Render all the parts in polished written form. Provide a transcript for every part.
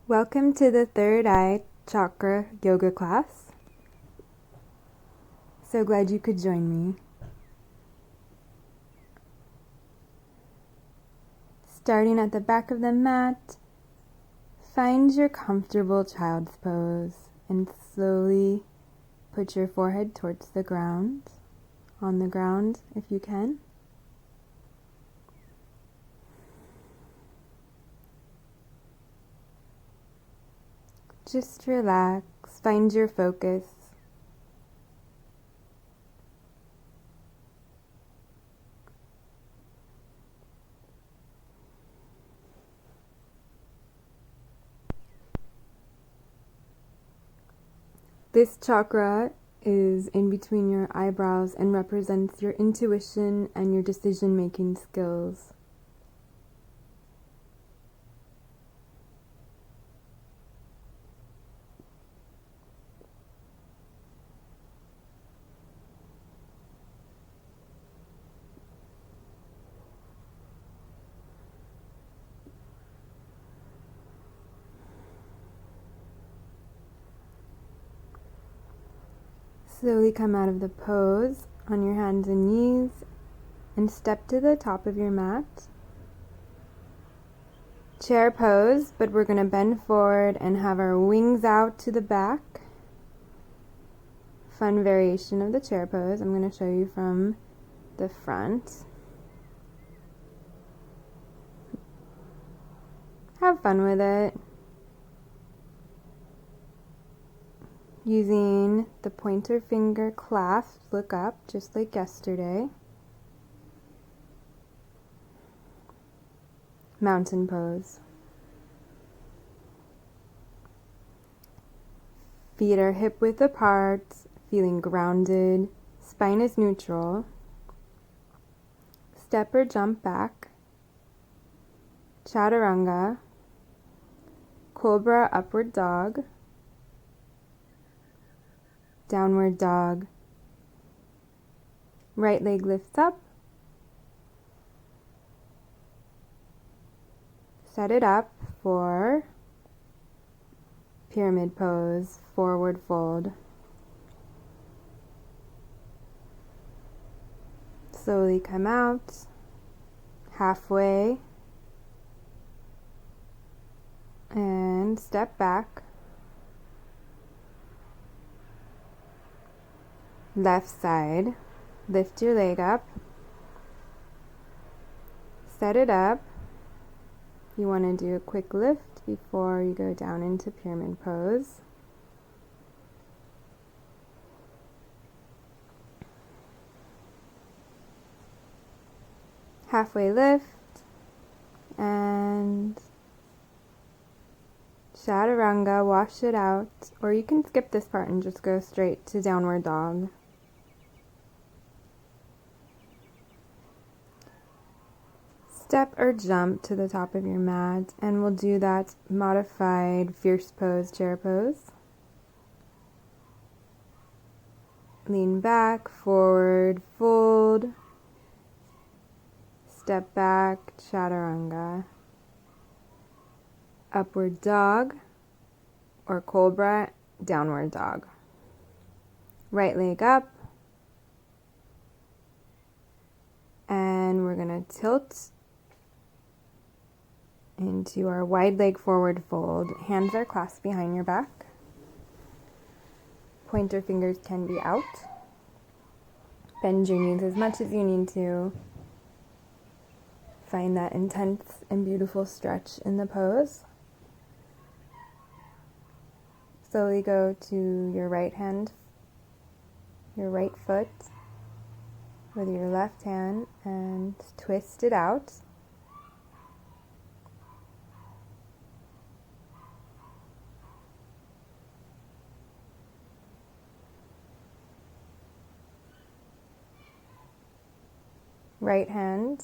Welcome to the third Eye Chakra Yoga class. So glad you could join me. Starting at the back of the mat, find your comfortable child's pose and slowly put your forehead towards the ground, on the ground if you can. Just relax, find your focus. This chakra is in between your eyebrows and represents your intuition and your decision-making skills. Slowly come out of the pose on your hands and knees and step to the top of your mat. Chair pose, but we're going to bend forward and have our wings out to the back. Fun variation of the chair pose. I'm going to show you from the front. Have fun with it. Using the pointer finger clasp, look up just like yesterday. Mountain pose. Feet are hip width apart, feeling grounded. Spine is neutral. Step or jump back. Chaturanga. Cobra upward dog. Downward dog. Right leg lifts up. Set it up for pyramid pose, forward fold. Slowly come out, halfway, and step back. Left side, lift your leg up, set it up. You want to do a quick lift before you go down into pyramid pose. Halfway lift and chaturanga, wash it out, or you can skip this part and just go straight to downward dog. Step or jump to the top of your mat, and we'll do that modified fierce pose, chair pose. Lean back, forward, fold. Step back, chaturanga. Upward dog, or cobra, downward dog. Right leg up. And we're going to tilt into our wide leg forward fold. Hands are clasped behind your back. Pointer fingers can be out. Bend your knees as much as you need to. Find that intense and beautiful stretch in the pose. Slowly go to your right hand, your right foot with your left hand and twist it out. Right hand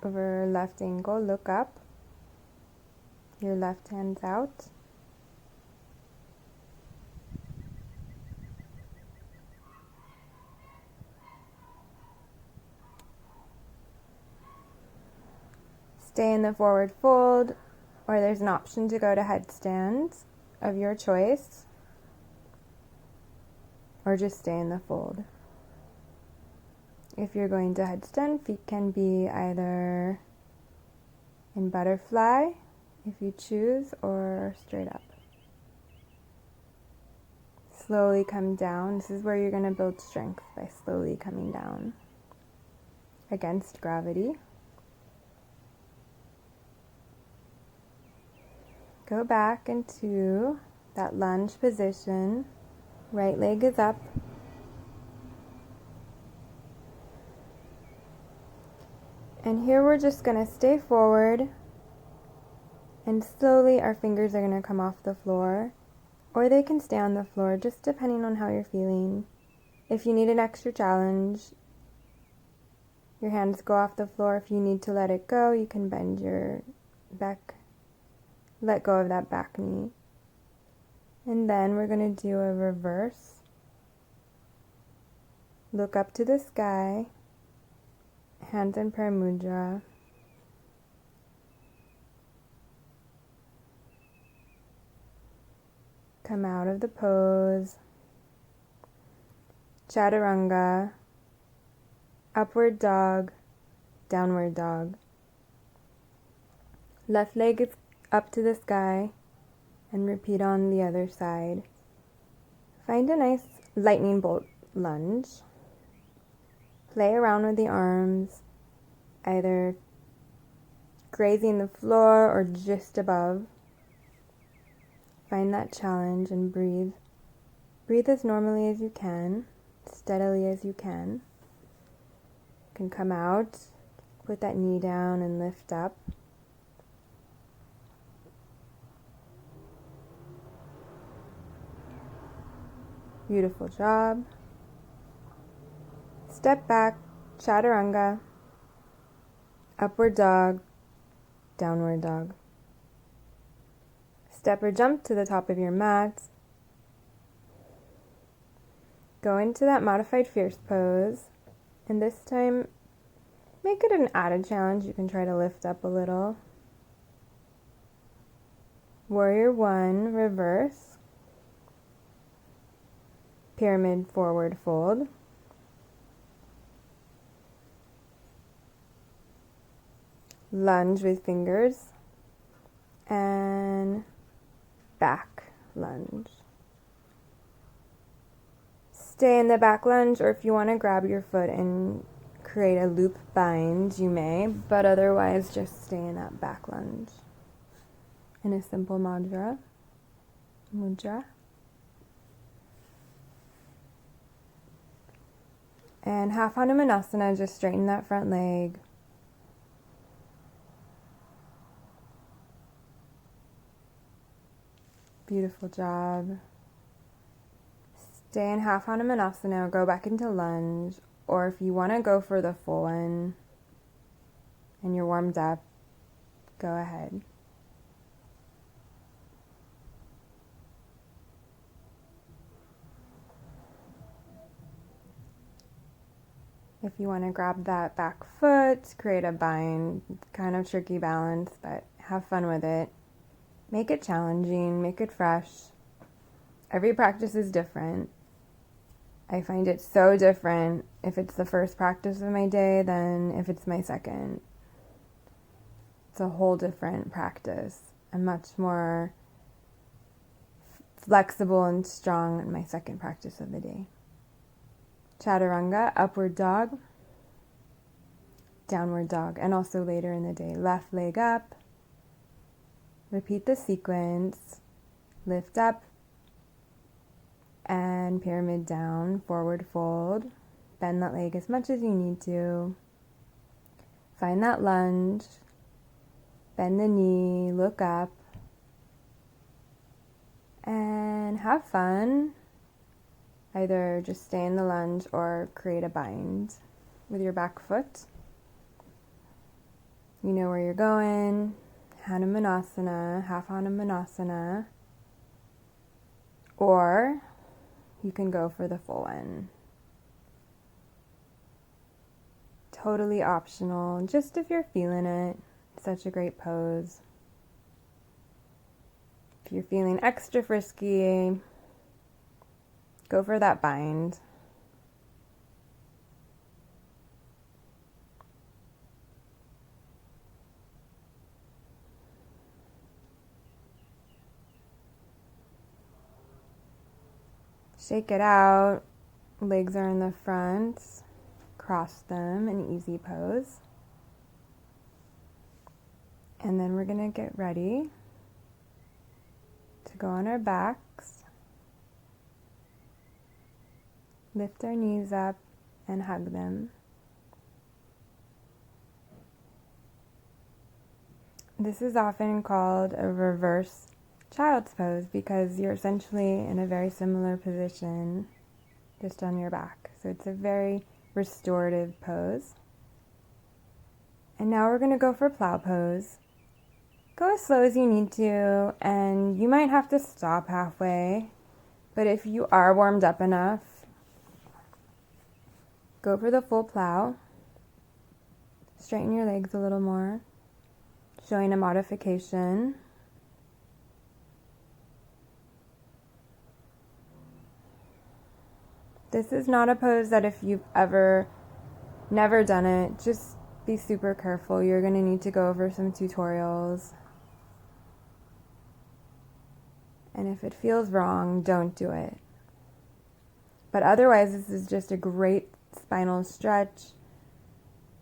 over left ankle, look up. Your left hand's out. Stay in the forward fold or there's an option to go to headstand of your choice, or just stay in the fold. If you're going to headstand, feet can be either in butterfly, if you choose, or straight up. Slowly come down. This is where you're going to build strength, by slowly coming down against gravity. Go back into that lunge position. Right leg is up. And here we're just going to stay forward, and slowly our fingers are going to come off the floor, or they can stay on the floor, just depending on how you're feeling. If you need an extra challenge, your hands go off the floor. If you need to let it go, you can bend your back, let go of that back knee. And then we're going to do a reverse. Look up to the sky, hands in prayer mudra. Come out of the pose. Chaturanga, upward dog, downward dog. Left leg is up to the sky, and repeat on the other side. Find a nice lightning bolt lunge. Play around with the arms, either grazing the floor or just above. Find that challenge and breathe. Breathe as normally as you can, steadily as you can. You can come out, put that knee down and lift up. Beautiful job. Step back, chaturanga, upward dog, downward dog. Step or jump to the top of your mat. Go into that modified fierce pose, and this time make it an added challenge. You can try to lift up a little. Warrior one, reverse. Pyramid forward fold. Lunge with fingers, and back lunge. Stay in the back lunge, or if you want to grab your foot and create a loop bind, you may, but otherwise just stay in that back lunge in a simple mudra. And half Hanumanasana, just straighten that front leg. Beautiful job. Stay in half Hanumanasana, go back into lunge, or if you want to go for the full one and you're warmed up, go ahead. If you want to grab that back foot, create a bind, kind of tricky balance, but have fun with it. Make it challenging, make it fresh. Every practice is different. I find it so different if it's the first practice of my day than if it's my second. It's a whole different practice. I'm much more flexible and strong in my second practice of the day. Chaturanga, upward dog, downward dog, and also later in the day. Left leg up. Repeat the sequence. Lift up and pyramid down, forward fold. Bend that leg as much as you need to. Find that lunge. Bend the knee, look up, and have fun. Either just stay in the lunge or create a bind with your back foot. You know where you're going. Hanumanasana, half Hanumanasana, or you can go for the full one. Totally optional, just if you're feeling it. Such a great pose. If you're feeling extra frisky, go for that bind. Shake it out. Legs are in the front. Cross them in easy pose. And then we're going to get ready to go on our backs. Lift our knees up and hug them. This is often called a reverse child's pose because you're essentially in a very similar position just on your back. So it's a very restorative pose. And now we're going to go for plow pose. Go as slow as you need to, and you might have to stop halfway, but if you are warmed up enough, go for the full plow. Straighten your legs a little more, showing a modification. This is not a pose that if you've never done it, just be super careful. You're going to need to go over some tutorials. And if it feels wrong, don't do it. But otherwise, this is just a great spinal stretch.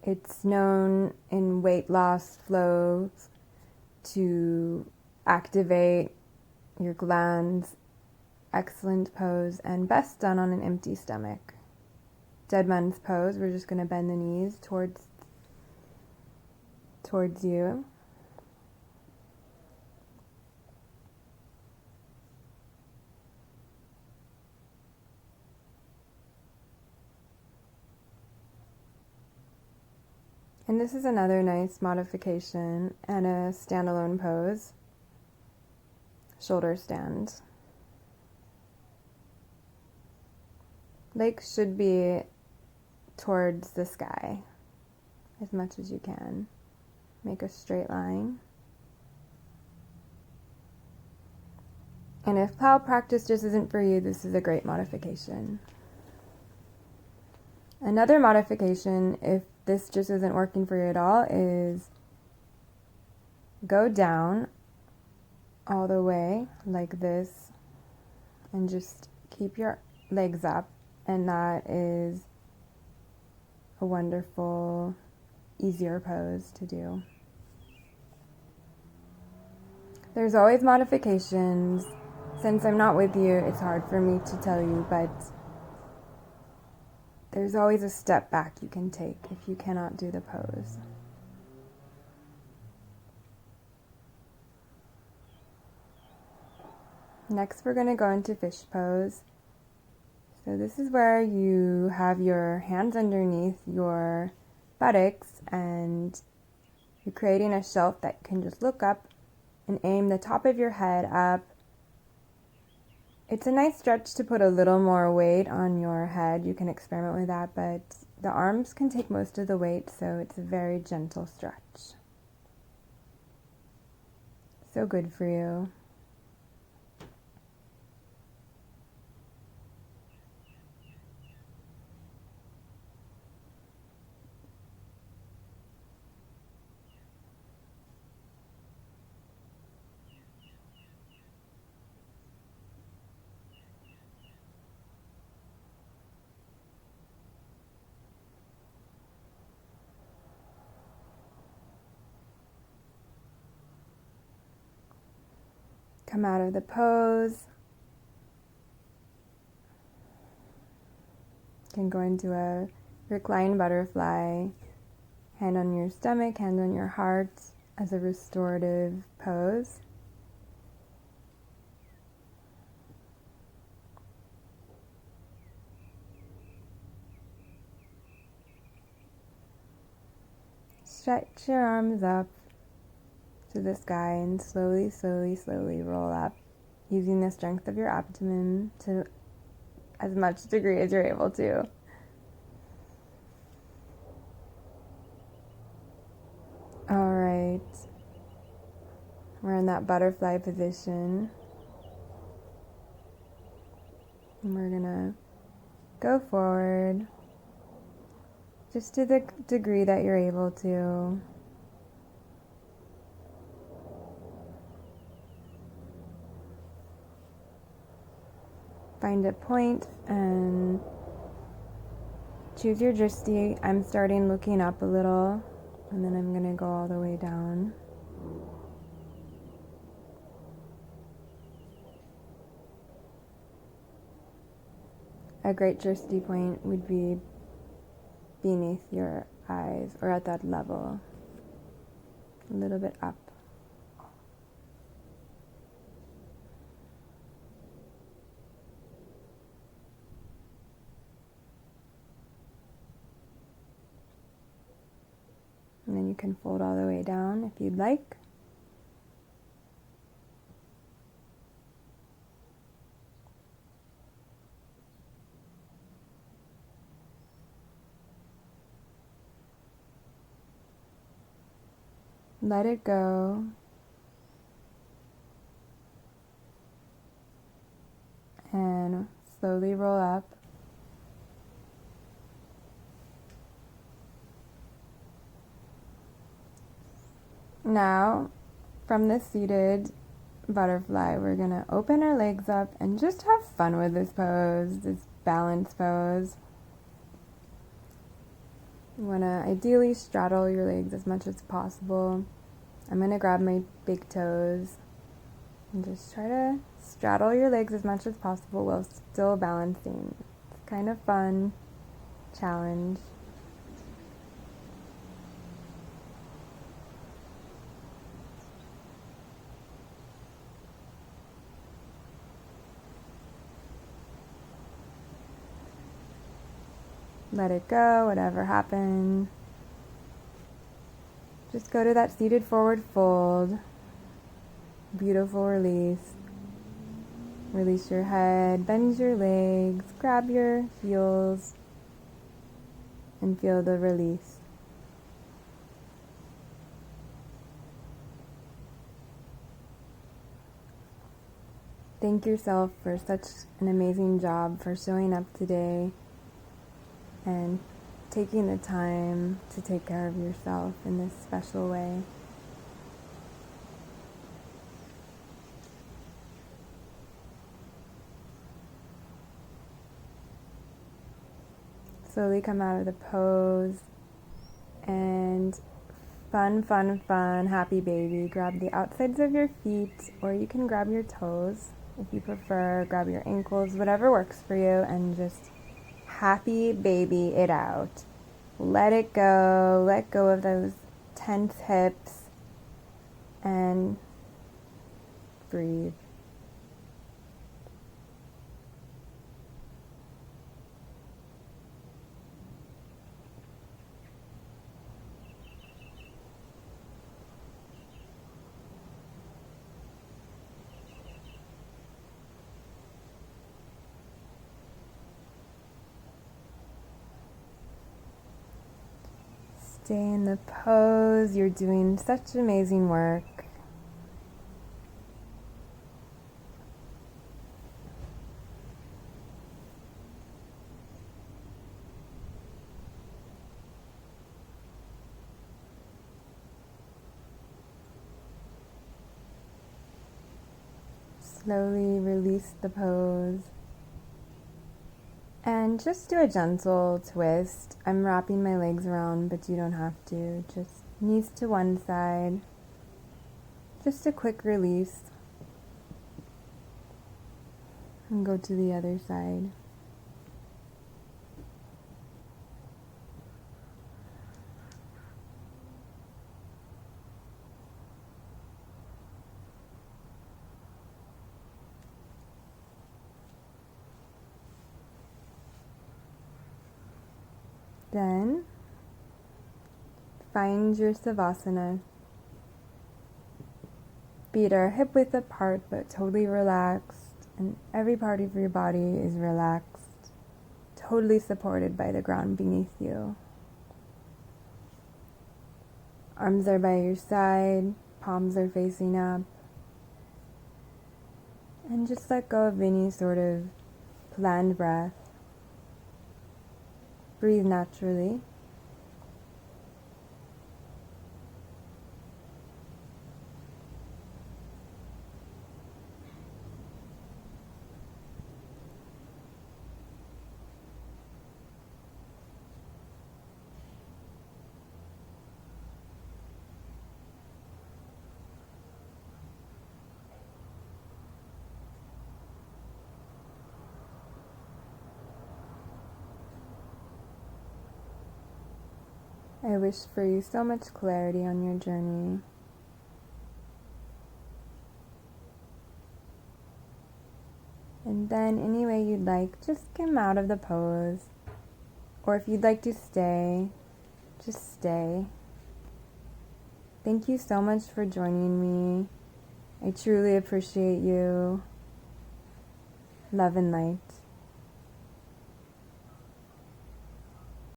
It's known in weight loss flows to activate your glands. Excellent pose and best done on an empty stomach. Dead man's pose. We're just going to bend the knees towards you. And this is another nice modification and a standalone pose. Shoulder stand. Legs should be towards the sky as much as you can. Make a straight line. And if plow practice just isn't for you, this is a great modification. Another modification, if this just isn't working for you at all, is go down all the way like this and just keep your legs up, and that is a wonderful, easier pose to do. There's always modifications. Since I'm not with you, it's hard for me to tell you, but there's always a step back you can take if you cannot do the pose. Next, we're going to go into fish pose. So this is where you have your hands underneath your buttocks and you're creating a shelf that you can just look up and aim the top of your head up. It's a nice stretch to put a little more weight on your head. You can experiment with that, but the arms can take most of the weight, so it's a very gentle stretch. So good for you. Come out of the pose. You can go into a reclined butterfly, hand on your stomach, hand on your heart as a restorative pose. Stretch your arms up to the sky and slowly, slowly, slowly roll up, using the strength of your abdomen to as much degree as you're able to. All right. We're in that butterfly position. And we're gonna go forward just to the degree that you're able to. Find a point and choose your drishti. I'm starting looking up a little, and then I'm gonna go all the way down. A great drishti point would be beneath your eyes or at that level, a little bit up. And then you can fold all the way down if you'd like. Let it go. And slowly roll up. Now, from the seated butterfly, we're going to open our legs up and just have fun with this pose, this balance pose. You want to ideally straddle your legs as much as possible. I'm going to grab my big toes and just try to straddle your legs as much as possible while still balancing. It's kind of fun challenge. Let it go, whatever happened. Just go to that seated forward fold. Beautiful release. Release your head, bend your legs, grab your heels, and feel the release. Thank yourself for such an amazing job for showing up today and taking the time to take care of yourself in this special way. Slowly come out of the pose and fun, happy baby. Grab the outsides of your feet, or you can grab your toes if you prefer. Grab your ankles, whatever works for you, and just happy baby it out. Let it go. Let go of those tense hips and breathe. Stay in the pose. You're doing such amazing work. Slowly release the pose. And just do a gentle twist. I'm wrapping my legs around, but you don't have to. Just knees to one side. Just a quick release. And go to the other side. Then, find your Savasana. Feet are hip width apart but totally relaxed, and every part of your body is relaxed, totally supported by the ground beneath you. Arms are by your side, palms are facing up. And just let go of any sort of planned breath. Breathe naturally. I wish for you so much clarity on your journey. And then any way you'd like, just come out of the pose. Or if you'd like to stay, just stay. Thank you so much for joining me. I truly appreciate you. Love and light.